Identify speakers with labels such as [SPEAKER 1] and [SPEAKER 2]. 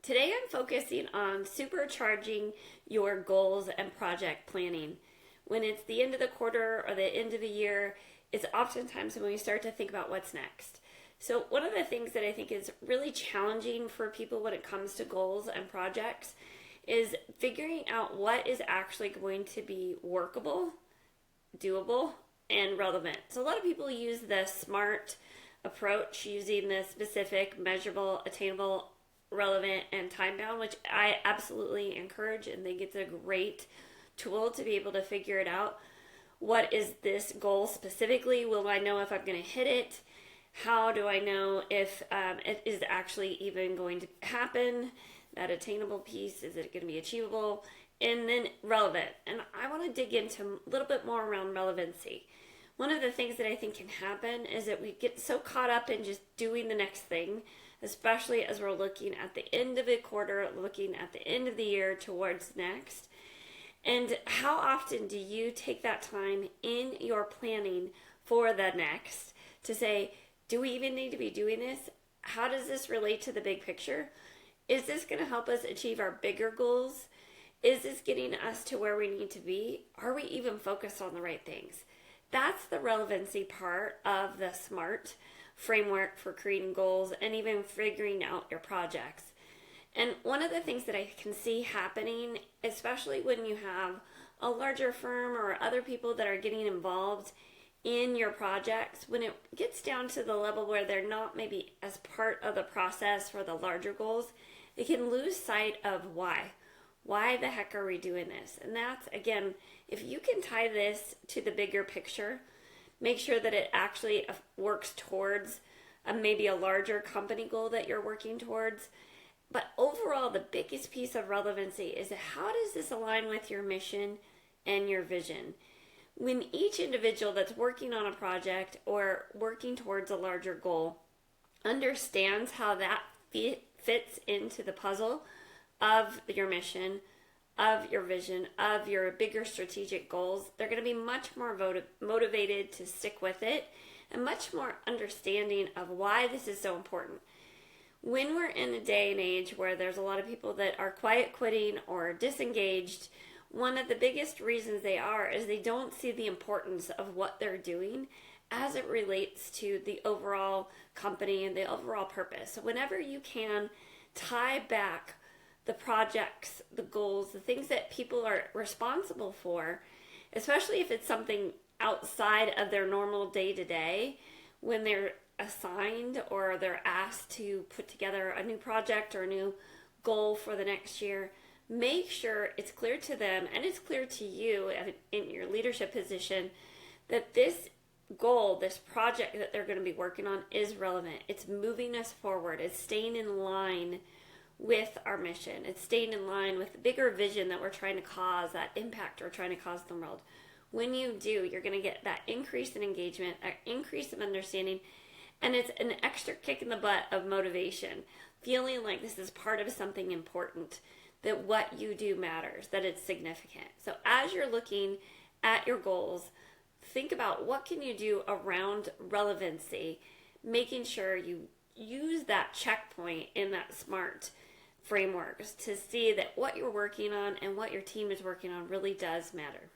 [SPEAKER 1] Today I'm focusing on supercharging your goals and project planning. When it's the end of the quarter or the end of the year, it's oftentimes when we start to think about what's next. So one of the things that I think is really challenging for people when it comes to goals and projects is figuring out what is actually going to be workable, doable, and relevant. So a lot of people use the SMART approach, using the specific, measurable, attainable, relevant, and time bound, which I absolutely encourage and think it's a great tool to be able to figure it out. What is this goal specifically? Will I know if I'm going to hit it? How do I know if it is actually even going to happen? That attainable piece, is it going to be achievable? And then relevant. And I want to dig into a little bit more around relevancy. One of the things that I think can happen is that we get so caught up in just doing the next thing, especially as we're looking at the end of a quarter, looking at the end of the year towards next. And how often do you take that time in your planning for the next to say, do we even need to be doing this? How does this relate to the big picture? Is this going to help us achieve our bigger goals? Is this getting us to where we need to be? Are we even focused on the right things? That's the relevancy part of the SMART framework for creating goals and even figuring out your projects. And one of the things that I can see happening, especially when you have a larger firm or other people that are getting involved in your projects, when it gets down to the level where they're not maybe as part of the process for the larger goals, they can lose sight of why. Why the heck are we doing this? And that's, again, if you can tie this to the bigger picture, make sure that it actually works towards maybe a larger company goal that you're working towards. But overall, the biggest piece of relevancy is how does this align with your mission and your vision? When each individual that's working on a project or working towards a larger goal understands how that fits into the puzzle of your mission, of your vision, of your bigger strategic goals, they're going to be much more motivated to stick with it and much more understanding of why this is so important. When we're in a day and age where there's a lot of people that are quiet quitting or disengaged, one of the biggest reasons they are is they don't see the importance of what they're doing as it relates to the overall company and the overall purpose. So whenever you can tie back the projects, the goals, the things that people are responsible for, especially if it's something outside of their normal day-to-day, when they're assigned or they're asked to put together a new project or a new goal for the next year, make sure it's clear to them and it's clear to you in your leadership position that this goal, this project that they're going to be working on is relevant. It's moving us forward. It's staying in line with our mission. It's staying in line with the bigger vision that we're trying to cause, that impact we're trying to cause in the world. When you do, you're going to get that increase in engagement, that increase of understanding, and it's an extra kick in the butt of motivation, feeling like this is part of something important, that what you do matters, that it's significant. So as you're looking at your goals, think about what can you do around relevancy, making sure you use that checkpoint in that SMART framework to see that what you're working on and what your team is working on really does matter.